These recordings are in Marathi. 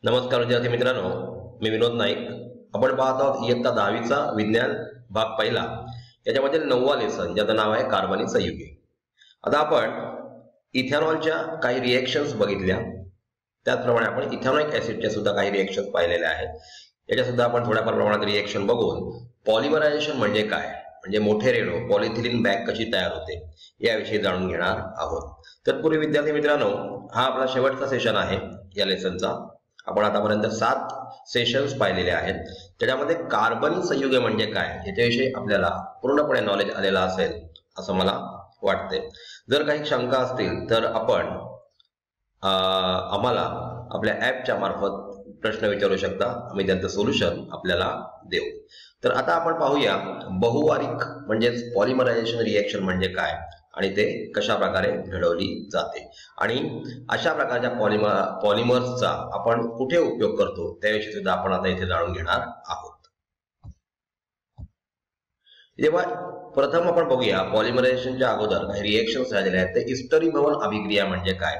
नमस्कार विद्यार्थी मित्रांनो, मी विनोद नाईक. आपण पाहत आहोत इयत्ता 10वीचा विज्ञान भाग पहिला. याच्यामध्ये 9वा लेसन ज्याचं नाव आहे कार्बनिक संयुगे. आता आपण इथेनॉलच्या काही रिएक्शन्स बघितल्या, त्याचप्रमाणे आपण इथेनॉइक ऍसिडच्या सुद्धा काही रिएक्शन्स पाहिलेल्या आहेत. याच्या सुद्धा आपण थोड्याफार प्रमाणात रिएक्शन बघून पॉलिमरायझेशन म्हणजे काय, म्हणजे मोठे रेणू पॉलिथिलीन बॅग कशी तयार होते याविषयी जाणून घेणार आहोत. तत्पूर्वी विद्यार्थी मित्रांनो, हा आपला शेवटचा सेशन आहे या लेसनचा. आपण आतापर्यंत 7 सेशन्स पाहिलेले आहेत. त्याच्यामध्ये कार्बनिक संयुगे म्हणजे काय याच्याविषयी आपल्याला पूर्णपणे नॉलेज आलेलं असेल असं मला वाटते. जर काही शंका असतील तर आपण आम्हाला आपल्या ॲपच्या मार्फत प्रश्न विचारू शकता. आम्ही त्यांचं सोल्युशन आपल्याला देऊ. तर आता आपण पाहूया बहुवारिक म्हणजेच पॉलिमरायझेशन रिएक्शन म्हणजे काय आणि ते कशा प्रकारे घडवली जाते आणि अशा प्रकारच्या पॉलिमर्सचा आपण कुठे उपयोग करतो त्याविषयी सुद्धा आपण आता इथे जाणून घेणार आहोत. जेव्हा प्रथम आपण बघूया पॉलिमरायझेशनच्या अगोदर काही रिएक्शन्स झालेले आहेत. ते इस्टरीभवन अभिक्रिया म्हणजे काय,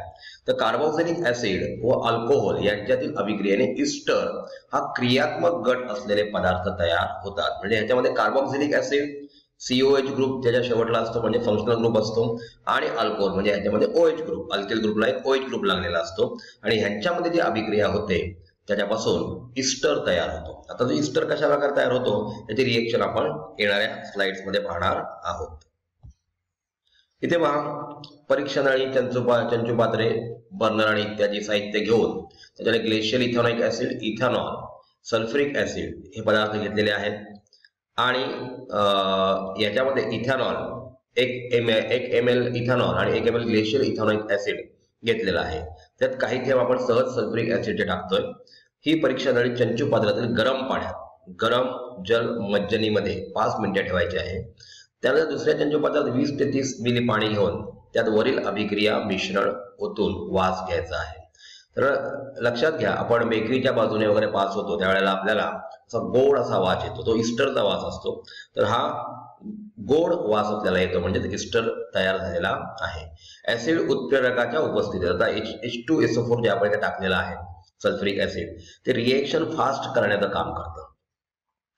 तर कार्बोक्सिलिक ऍसिड व अल्कोहोल यांच्यातील अभिक्रियेने इस्टर हा क्रियात्मक गट असलेले पदार्थ तयार होतात. म्हणजे ह्याच्यामध्ये कार्बोक्सिलिक ऍसिड COH ग्रुप ज्याच्या शेवटला असतो म्हणजे फंक्शनल ग्रुप असतो आणि अल्कोहोल म्हणजे ह्याच्यामध्ये OH ग्रुप, अल्किल ग्रुपला एक OH ग्रुप लागलेला असतो आणि ह्यांच्यामध्ये जी अभिक्रिया होते त्याच्यापासून इस्टर तयार होतो. आता जो इस्टर कशा प्रकारे तयार होतो त्याची रिएक्शन आपण येणाऱ्या स्लाइड्स मध्ये पाहणार आहोत. इथे पहा, परीक्षा नळी, चंचू पात्रे, बर्नर आणि इत्यादी साहित्य घेऊन त्याच्याने glacial ethanoic acid, ethanol, sulphuric acid हे पदार्थ घेतलेले आहेत आणि याच्यामध्ये इथेनॉल 1 ml इथेनॉल आणि 1 ml ग्लेशियल इथेनॉइक ऍसिड घेतलेला आहे. त्यात काही थेंब आपण सहज सल्फ्युरिक ऍसिड टाकतोय. ही परीक्षा नळी चंचू पात्रातील गरम पाण्यात, गरम जल मज्जनीमध्ये 5 मिनिटे ठेवायची आहे. त्यानंतर दुसऱ्या चंचू पात्रात 20 ते 30 मिली पाणी घेऊन त्यात वरील अभिक्रिया मिश्रण ओतून वास घ्यायचा आहे. तर लक्षात घ्या, आपण बेकरीच्या बाजूने वगैरे पास होतो त्यावेळेला आपल्याला असा गोड असा वास येतो, तो इस्टरचा वास असतो. तर हा गोड वास आपल्याला येतो म्हणजे इस्टर तयार झालेला आहे. ऍसिड उत्प्रेरकाच्या उपस्थितीत आता H2SO4 जे आपण इथे टाकलेला आहे सल्फ्युरिक ऍसिड, ते रिएक्शन फास्ट करण्याचं काम करतं.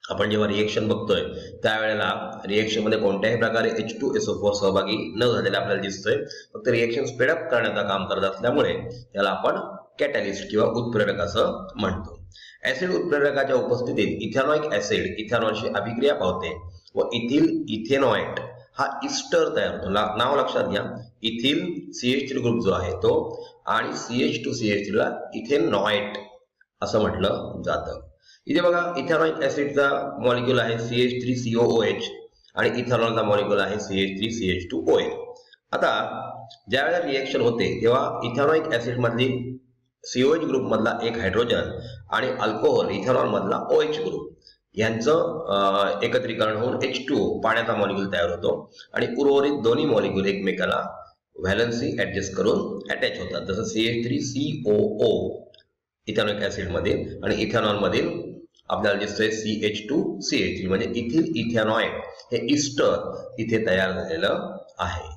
आपण जेव्हा रिएक्शन बघतोय त्यावेळेला रिएक्शन मध्ये कोणत्याही प्रकारे H2SO4 सहभागी न झालेला आपल्याला दिसतोय. फक्त रिएक्शन स्पीडअप करण्याचं काम करत असल्यामुळे त्याला आपण कॅटॅलिस्ट किंवा उत्प्रेरक असं म्हणतो. ऍसिड उत्प्रेरकाच्या उपस्थितीत इथेनॉइक ऍसिड इथेनॉलशी अभिक्रिया पावते व इथिल इथेनॉएट हा इस्टर तयार होतो. नाव लक्षात घ्या, इथिल CH3 ग्रुप जो आहे तो आणि CH2CH3 ला इथेनॉएट असं म्हटलं जातं. इथे बघा, इथेनॉइक ऍसिडचा मॉलिक्यूल आहे CH3COOH आणि इथेनॉलचा मॉलिक्यूल आहे CH3CH2OH. आता ज्या वेळेला रिएक्शन होते तेव्हा इथेनॉइक ऍसिड मधली COH ग्रुप मधला एक हायड्रोजन आणि अल्कोहोल इथेनॉल मधला OH ग्रुप यांचं एकत्रीकरण होऊन H2O पाण्याचा मॉलिक्यूल तयार होतो आणि उर्वरित दोन्ही मॉलिक्यूल एकमेकाला व्हॅलन्सी ऍडजस्ट करून अटॅच होतात. जसं CH3COO इथेनॉइक ऍसिड मधील आणि इथेनॉल मधील आपल्याला दिसतोय CH2CH3 म्हणजे इथिल इथेनॉएट हे इस्टर इथे तयार झालेलं आहे.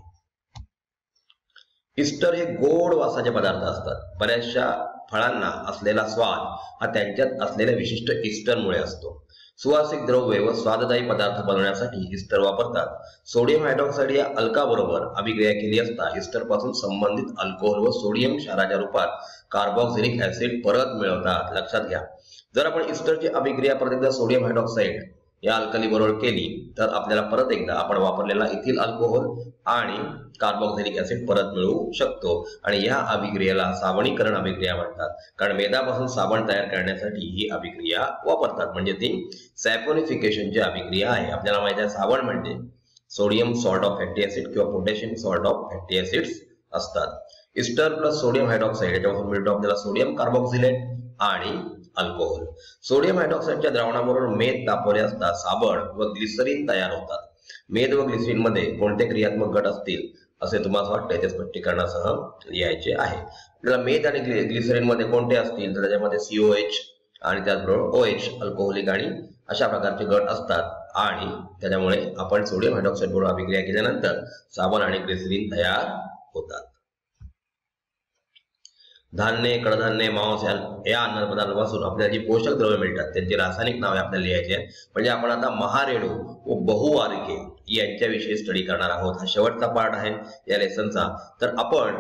इस्टर हे गोड वासाचे पदार्थ असतात. बऱ्याचशा फळांना असलेला स्वाद हा त्यांच्यात असलेल्या विशिष्ट इस्टरमुळे असतो. सुवासिक द्रव्ये व स्वाददायी पदार्थ बनवण्यासाठी इस्टर वापरतात. सोडियम हायड्रॉक्साईड या अल्काबरोबर अभिक्रिया केली असता इस्टर पासून संबंधित अल्कोहोल व सोडियम क्षाराच्या रूपात कार्बोक्सिलिक ऍसिड परत मिळवतात. लक्षात घ्या, जर आपण इस्टरची अभिक्रिया परत एकदा सोडियम हायड्रॉक्साईड या अल्कली बरोबर केली तर आपल्याला परत एकदा आपण वापरलेला इथिल अल्कोहोल आणि कार्बोक्सिलिक ऍसिड परत मिळवू शकतो आणि या अभिक्रियेला साबणीकरण अभिक्रिया म्हणतात. कारण मेदापासून साबण तयार करण्यासाठी ही अभिक्रिया वापरतात, म्हणजे ती सॅपोनिफिकेशनची अभिक्रिया आहे. आपल्याला माहिती आहे साबण म्हणजे sodium salt of fatty acid किंवा potassium salt of fatty acids असतात. इस्टर प्लस सोडियम हायड्रॉक्साईड याच्यापासून मिळतो आपल्याला सोडियम कार्बोक्सिलेट आणि अल्कोहोल. सोडियम हायड्रॉक्साईडच्या द्रावणाबरोबर मेद तापवले असता साबण व ग्लिसरीन तयार होतात. मेद व ग्लिसरीन मध्ये कोणते क्रियात्मक गट असतील असे तुम्हाला वाटते ते स्पष्टीकरणासह लिहायचे आहे. आपल्याला मेद आणि ग्लिसरीन मध्ये कोणते असतील तर त्याच्यामध्ये COH आणि त्याचबरोबर OH अल्कोहोलिक आणि अशा प्रकारचे गट असतात आणि त्याच्यामुळे आपण सोडियम हायड्रॉक्साईड बरोबर अभिक्रिया केल्यानंतर साबण आणि ग्लिसरीन तयार होतात. धान्य, कडधान्य, मांस या अन्नपदार्थांपासून आपल्याला जी पोषक द्रव्ये मिळतात त्यांची रासायनिक नावे आपल्याला लिहायची आहेत. म्हणजे आपण आता महारेणू व बहुवार्के यांच्याविषयी स्टडी करणार आहोत. हा शेवटचा पार्ट आहे या लेसनचा. तर आपण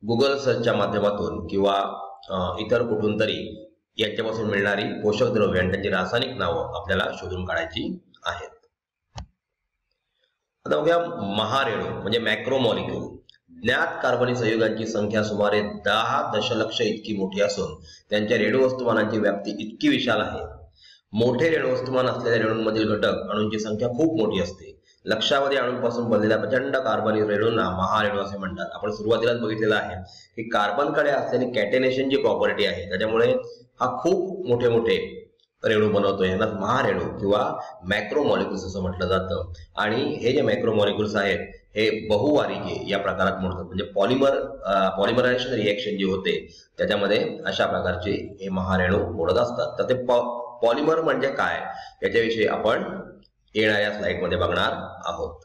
गुगल सर्चच्या माध्यमातून किंवा इतर कुठून तरी यांच्यापासून मिळणारी पोषक द्रव्ये आणि त्यांची रासायनिक नावं आपल्याला शोधून काढायची आहेत. आता बघूया महारेणू म्हणजे मॅक्रोमॉलिक्यूल. ज्ञात कार्बनी संयुगांची संख्या सुमारे 10 दशलक्ष इतकी मोठी असून त्यांच्या रेणू वस्तुमानांची व्याप्ती इतकी विशाल आहे. मोठे रेणू वस्तुमान असलेल्या रेणूंमधील घटक अणूंची संख्या खूप मोठी असते. लक्षावधी अणूंपासून बनलेल्या प्रचंड कार्बनी रेणूंना महारेणू असे म्हणतात. आपण सुरुवातीलाच बघितलेलं आहे की कार्बनकडे असलेली कॅटेनेशन जी प्रॉपर्टी आहे त्याच्यामुळे हा खूप मोठे मोठे रेणू बनवतो. यांना महारेणू किंवा मॅक्रोमॉलिक्युल्स असं म्हटलं जातं. आणि हे जे मॅक्रोमॉलिक्युल्स आहेत हे बहुवारिके या प्रकारात मोडतात. म्हणजे पॉलिमरायझेशन रिएक्शन जी होते त्याच्यामध्ये अशा प्रकारचे हे महारेणू मोडत असतात. तर ते पॉलिमर म्हणजे काय याच्याविषयी आपण येणाऱ्या स्लाइडमध्ये बघणार आहोत.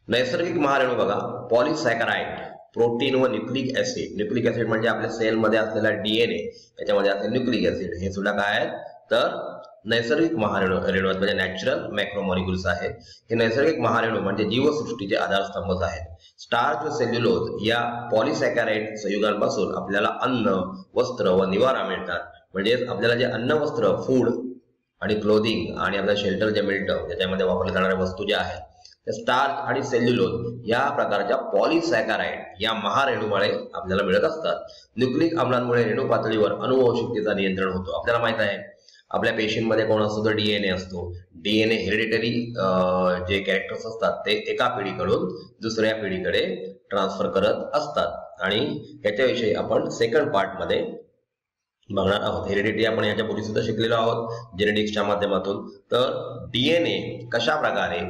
नैसर्गिक महारेणू बघा, पॉलिसॅकराइड, प्रोटीन व न्यूक्लिक ऍसिड. न्यूक्लिक ऍसिड म्हणजे आपल्या सेलमध्ये असलेला डीएनए, त्याच्यामध्ये असलेले न्यूक्लिक ऍसिड हे सुद्धा काय आहेत तर नैसर्गिक महारेणू म्हणजे नॅचरल मॅक्रोमॉलिक्युल्स आहेत. हे नैसर्गिक महारेणू म्हणजे जीवसृष्टीचे आधारस्तंभच आहेत. स्टार्च व सेल्युलोज या पॉलिसॅकराइड संयुगांपासून आपल्याला अन्न, वस्त्र व निवारा मिळतात. म्हणजे आपल्याला जे अन्न, वस्त्र, फूड आणि क्लोथिंग आणि आपलं शेल्टर जे मिळतं त्याच्यामध्ये वापरल्या जाणाऱ्या वस्तू ज्या आहेत त्या स्टार्च आणि सेल्युलोज या प्रकारच्या पॉलिसॅकराइड या महारेणूमुळे आपल्याला मिळत असतात. न्यूक्लिक आम्लांमुळे रेणू पातळीवर अनुवंशिकतेचा नियंत्रण होतो. आपल्याला माहित आहे आपल्या पेशींमध्ये कोण असतो तर डीएनए असतो. डीएनए हेरिडिटरी जे कॅरेक्टर्स असतात ते एका पिढीकडून दुसऱ्या पिढीकडे ट्रान्सफर करत असतात आणि याच्याविषयी आपण सेकंड पार्ट मध्ये बघणार आहोत. हेरिडिटी आपण याच्या पूर्वी सुद्धा शिकलेलो आहोत जेनेटिक्सच्या माध्यमातून. तर डीएनए कशा प्रकारे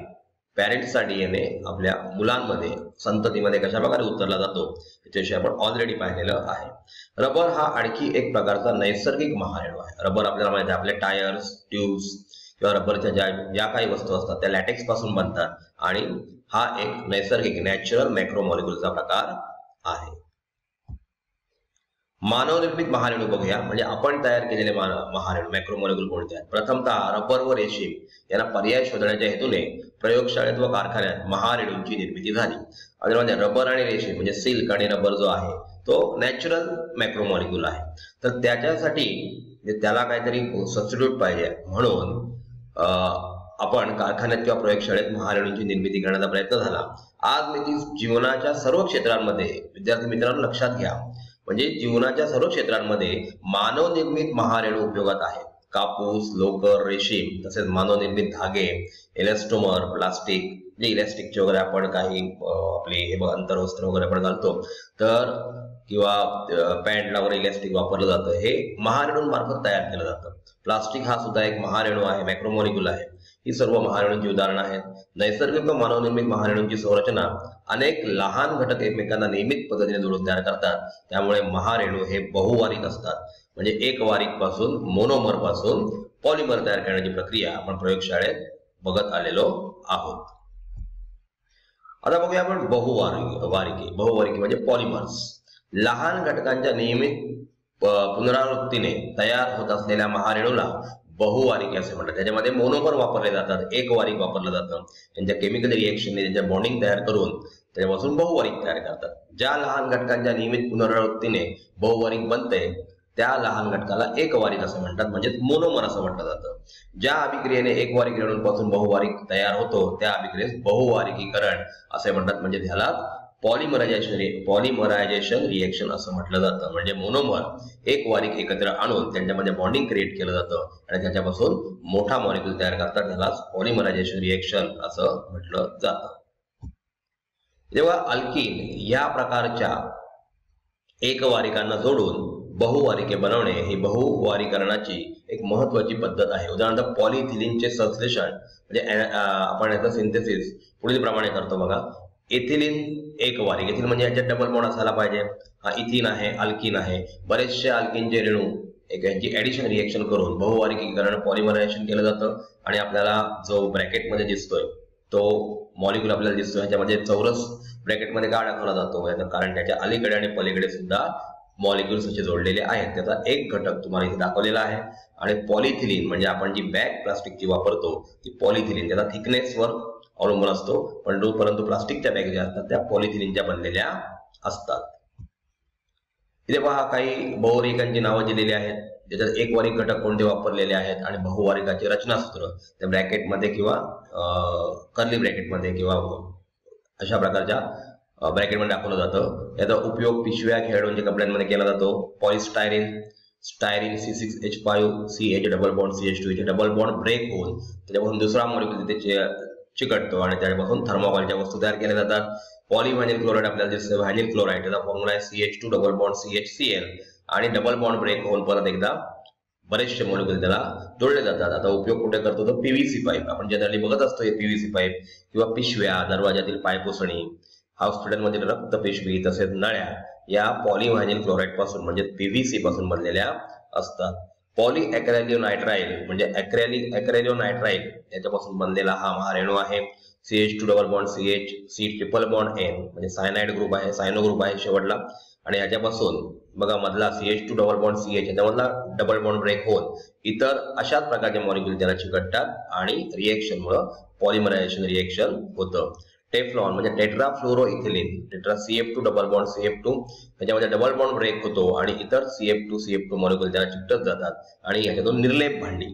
पॅरेंट्सचा डीएनए आपल्या मुलांमध्ये संततीमध्ये कशा प्रकारे उतरला जातो याच्याविषयी आपण ऑलरेडी पाहिलेलं आहे. रबर हा आणखी एक प्रकारचा नैसर्गिक महारेणू आहे. रबर आपल्याला माहिती आहे आपले टायर्स, ट्यूब्स किंवा रबरच्या ज्या काही वस्तू असतात त्या लॅटेक्स पासून बनतात आणि हा एक नैसर्गिक नॅचरल मॅक्रोमॉलिक्युलचा प्रकार आहे. मानवनिर्मित महारेणू बघूया. म्हणजे आपण तयार केलेले महारेणू मॅक्रोमॉलिक्युल कोणते आहेत. प्रथमतः रबर व रेशीम यांना पर्याय शोधण्याच्या हेतूने प्रयोगशाळेत व कारखान्यात महारेणूंची निर्मिती झाली. म्हणजे रबर आणि रेशीम म्हणजे सिल्क आणि रबर जो आहे तो नॅचरल मॅक्रोमॉलिक्युल आहे. तर त्याच्यासाठी त्याला काहीतरी सबस्टिट्यूट पाहिजे म्हणून आपण कारखान्यात किंवा प्रयोगशाळेत महारेणूंची निर्मिती करण्याचा प्रयत्न झाला. आज मी जीवनाच्या सर्व क्षेत्रांमध्ये विद्यार्थी मित्रांनो लक्षात घ्या म्हणजे जीवनाच्या सर्व क्षेत्रांमध्ये मानवनिर्मित महारेणू उपयोगात आहेत. कापूस, लोकर, रेशीम तसेच मानवनिर्मित धागे, इलेस्टोमर, प्लास्टिक जे इलेस्टिकचे वगैरे आपण काही आपले हे अंतर्वस्त्र वगैरे आपण घालतो तर किंवा पॅन्टला वगैरे इलेस्टिक वापरलं जातं हे महारेणूंमार्फत तयार केलं जातं. प्लास्टिक हा सुद्धा एक महारेणू आहे, मॅक्रोमॉलिक्युल आहे. ही सर्व महारेणूंची उदाहरणं आहेत. नैसर्गिक व मानवनिर्मित महारेणूंची संरचना अनेक लहान घटक एकमेकांना नियमित पद्धतीने जोडून तयार करतात. त्यामुळे महारेणू हे बहुवारिक असतात. म्हणजे एक वारिक पासून मोनोमर पासून पॉलिमर तयार करण्याची प्रक्रिया आपण प्रयोगशाळेत बघत आलेलो आहोत. आता बघूया आपण बहुवारिके म्हणजे पॉलिमर्स. लहान घटकांच्या नियमित पुनरावृत्तीने तयार होत असलेल्या महारेणूला बहुवारिके असे म्हणतात. त्याच्यामध्ये मोनोमर वापरले जातात, एक वारिक वापरलं जातं. त्यांच्या केमिकल रिएक्शनने त्यांच्या बॉन्डिंग तयार करून त्याच्यापासून बहुवारिक तयार करतात. ज्या लहान घटकांच्या नियमित पुनरावृत्तीने बहुवारिक बनते त्या लहान घटकाला एक वारिक असं म्हणतात म्हणजे मोनोमर असं म्हटलं जातं. ज्या अभिक्रियेने एक वारिक रेणूंपासून बहुवारिक तयार होतो त्या अभिक्रियेस बहुवारिकीकरण असे म्हणतात. म्हणजे त्याला पॉलिमरायझेशन रिएक्शन असं म्हटलं जातं. म्हणजे मोनोमर एक वारिक एकत्र आणून त्यांच्यामध्ये बॉन्डिंग क्रिएट केलं जातं आणि त्याच्यापासून मोठा मॉलिक्यूल तयार करतात. त्याला पॉलिमरायझेशन रिएक्शन असं म्हटलं जातं. जेव्हा अल्कीन या प्रकारच्या एकवारिकांना जोडून बहुवारिके बनवणे ही बहुवारीकरणाची एक महत्वाची पद्धत आहे. उदाहरणार्थ पॉलिथिलीनचे संश्लेषण म्हणजे आपण याचं सिंथेसिस पुढील प्रमाणे करतो बघा. इथिलीन एक वारिक. इथिलीन म्हणजे याच्यात डबल बॉन्ड असायला पाहिजे. हा इथिन आहे, अल्किन आहे. बरेचसे अल्किनचे रेणू यांची ऍडिशन रिएक्शन करून बहुवारिकीकरण पॉलिमरायझेशन केलं जातं आणि आपल्याला जो ब्रॅकेटमध्ये दिसतोय तो मॉलिक्यूल आपल्याला दिसतोय ह्याच्यामध्ये चौरस ब्रॅकेटमध्ये का दाखवला जातो कारण त्याच्या अलीकडे आणि पलीकडे सुद्धा मॉलिक्युल्स असे जोडलेले आहेत. त्याचा एक घटक तुम्हाला इथे दाखवलेला आहे. आणि पॉलिथिलीन म्हणजे आपण जी बॅग प्लास्टिकची वापरतो ती पॉलिथिलीन, त्याचा थिकनेसवर अवलंबून असतो, परंतु प्लास्टिकच्या बॅग ज्या असतात त्या पॉलिथिलीनच्या बनलेल्या असतात. इथे पहा काही बहुवारिकांची नावं दिलेली आहेत, ज्याच्यात एकवारिक घटक कोणते वापरलेले आहेत आणि बहुवारिकाचे रचनासूत्र त्या ब्रॅकेटमध्ये किंवा कर्ली ब्रॅकेटमध्ये किंवा अशा प्रकारच्या ब्रॅकेटमध्ये दाखवलं जातं. याचा उपयोग पिशव्या, खेळाडूंच्या कपड्यांमध्ये केला जातो. Polystyrene, styrene C6H5 CH double bond CH2 इथे डबल बॉन्ड ब्रेक होऊन त्याच्यापासून दुसरा मॉलिक्यूल तिथे चिकटतो आणि त्याच्यापासून थर्मोकॉलच्या वस्तू तयार केल्या जातात. पॉलीव्हायनिल क्लोराईड आपल्याला दिसतं, व्हायनिल क्लोराईड, त्याचा फॉर्म्युला आहे CH2 डबल बॉन्ड CHCl आणि डबल बॉन्ड ब्रेक होऊन परत एकदा बरेचसे मॉलिक्यूल त्याला जोडले जातात. आता उपयोग कुठे करतो तर PVC पाईप, आपण जनरली बघत असतो हे PVC पाईप किंवा पिशव्या, दरवाजातील पायपुसणी, हॉस्पिटलमधील रक्तपिशवी तसेच नळ्या या पॉलीव्हायनिल क्लोराईड पासून म्हणजे PVC पासून बनलेल्या असतात. पॉलीएक्रॅलियोनायट्राइल म्हणजे एक्रेलियोनायट्राइल याच्यापासून बनलेला हा महारेणू आहे. CH2 double bond CH, C triple bond N म्हणजे सायनाइड ग्रुप आहे, सायनो ग्रुप आहे शेवटला. आणि याच्यापासून बघा मधला CH2 डबल बॉन्ड CH याच्यामधला डबल बॉन्ड ब्रेक होऊन इतर अशाच प्रकारचे मॉलिक्यूल त्याला चिकटतात आणि रिएक्शनमुळे पॉलिमरायझेशन रिएक्शन होतं. टेफ्लॉन म्हणजे tetrafluoroethylene, tetra CF2 double bond CF2 त्याच्यामध्ये डबल बॉन्ड ब्रेक होतो आणि इतर CF2 मॉलिक्यूल त्याला चिकटत जातात आणि याच्यातून निर्लेप भांडी,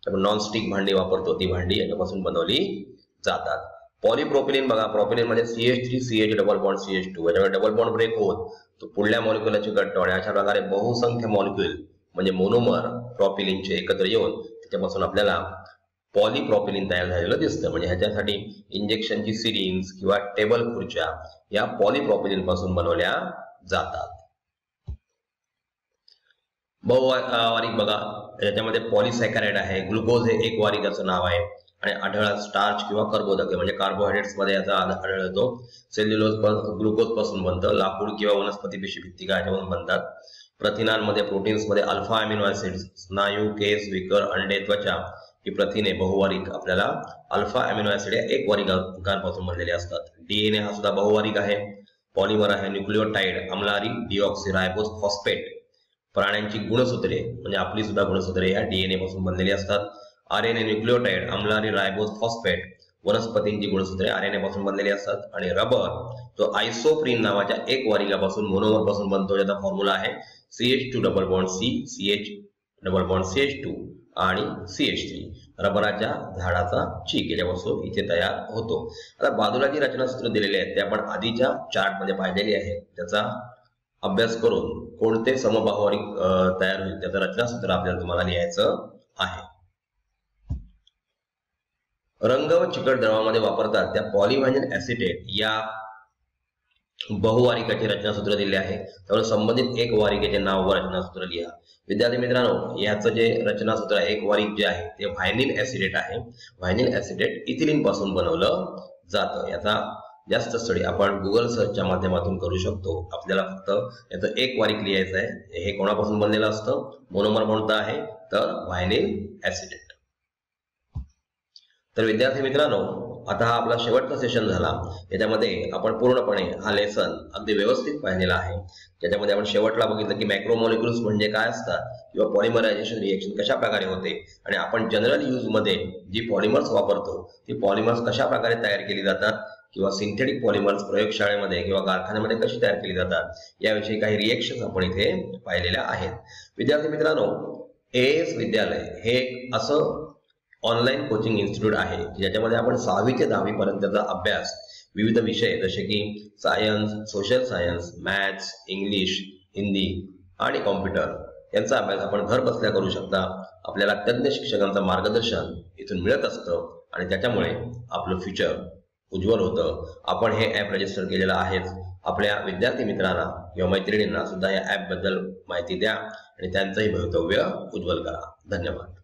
आपण नॉनस्टिक भांडी वापरतो ती भांडी याच्यापासून बनवली जातात. पॉलिप्रोपिलीन बघा, प्रोपिलीन मध्ये CH3 CH double bond CH2 याच्यामध्ये डबल बॉन्ड ब्रेक होत तो पुढल्या मॉलिक्यूलला चिकटतो आणि अशा प्रकारे बहुसंख्य मॉलिक्यूल म्हणजे मोनोमर प्रोपिलीनचे एकत्र येऊन त्याच्यापासून आपल्याला पॉलीप्रोपिलीन तयार झालेलं दिसतं. म्हणजे ह्याच्यासाठी इंजेक्शनची सिरिंज किंवा टेबल खुर्च्या या पॉलीप्रोपिलीन पासून बनवल्या जातात. बहुवारिक बघा, याच्यामध्ये पॉलिसॅकॅराइड आहे, ग्लुकोज हे एक वारिकाचं नाव आहे आणि आढळात स्टार्च किंवा कर्बोदके म्हणजे कार्बोहायड्रेट्स मध्ये याचा आढळ येतो. सेल्युलोज ग्लुकोज पासून बनतं, लाकूड किंवा वनस्पती पेशी भित्तिका याच्यापासून बनतात. प्रथिनांमध्ये प्रोटीन्स मध्ये अल्फा अमिनो ऍसिड्स, स्नायू, केस, विकर, अंडे, त्वचा ही प्रथिने बहुवारिक आपल्याला अल्फा अमिनो ऍसिड या एक वारिकांपासून बनलेले असतात. DNA हा सुद्धा बहुवारिक आहे. पॉलिमर आहे न्यूक्लिओटाइड, अम्लारी डिऑक्सिरायबोज फॉस्फेट. प्राण्यांची गुणसूत्रे म्हणजे आपली सुद्धा गुणसूत्रे या DNA पासून बनलेली असतात. RNA न्यूक्लिओटाइड, अम्लारी रायबोज फॉस्फेट. वनस्पतींची गुणसूत्रे RNA पासून बनलेली असतात. आणि रबर तो आयसोप्रीन नावाच्या एक वारिकापासून मोनोमर पासून बनतो, ज्याचा फॉर्म्युला आहे CH2 double bond C, CH double bond CH2 आणि CH3. रबराच्या झाडाचा चीक याच्यापासून इथे तयार होतो. आता बाजूला जी रचनासूत्र दिलेली आहेत ते आपण आधीच्या चार्ट मध्ये पाहिलेली आहे. त्याचा अभ्यास करून कोणते समबाहुवारिक तयार होईल त्याचं रचनासूत्र आपल्याला तुम्हाला लिहायचं आहे. रंग व चिकट द्रवामध्ये वापरतात त्या पॉलिव्हायनिल ऍसिटेट या बहुवारिकाचे रचनासूत्र दिले आहे. त्यामुळे संबंधित एक वारिकेचे नाव व रचनासूत्र लिहा. विद्यार्थी मित्रांनो, याचं जे रचनासूत्र आहे एक वारिक जे आहे ते व्हायनिल ऍसिडेट आहे. व्हायनिल ऍसिडेट इथिलीन पासून बनवलं जातं. याचा जास्त स्टडी आपण गुगल सर्चच्या माध्यमातून करू शकतो. आपल्याला फक्त याचं एक वारिक लिहायचं आहे. हे कोणापासून बनलेलं असतं? मोनोमर कोणतं आहे तर व्हायनिल ऍसिडेट. तर विद्यार्थी मित्रांनो, आता हा आपला शेवटचा सेशन झाला. याच्यामध्ये आपण पूर्णपणे हा लेसन अगदी व्यवस्थित पाहिलेला आहे. ज्याच्यामध्ये आपण शेवटला बघितलं की मॅक्रोमॉलिक्युल्स म्हणजे काय असतात किंवा पॉलिमरायझेशन रिएक्शन कशा प्रकारे होते आणि आपण जनरल यूज मध्ये जी पॉलिमर्स वापरतो ती पॉलिमर्स कशा प्रकारे तयार केली जातात किंवा सिंथेटिक पॉलिमर्स प्रयोगशाळेमध्ये किंवा कारखान्यामध्ये कशी तयार केली जातात याविषयी काही रिएक्शन आपण इथे पाहिलेल्या आहेत. विद्यार्थी मित्रांनो, AS विद्यालय हे असं ऑनलाईन कोचिंग इन्स्टिट्यूट आहे ज्याच्यामध्ये आपण 6वी ते 10वी पर्यंतचा अभ्यास विविध विषय जसे की science, social science, maths, English, Hindi आणि कॉम्प्युटर यांचा अभ्यास आपण घर बसल्या करू शकता. आपल्याला तज्ञ शिक्षकांचं मार्गदर्शन इथून मिळत असतं आणि त्याच्यामुळे आपलं फ्युचर उज्ज्वल होतं. आपण हे ॲप रजिस्टर केलेलं आहेच. आपल्या विद्यार्थी मित्रांना किंवा मैत्रिणींना सुद्धा या ॲप बद्दल माहिती द्या आणि त्यांचंही भवितव्य उज्ज्वल करा. धन्यवाद.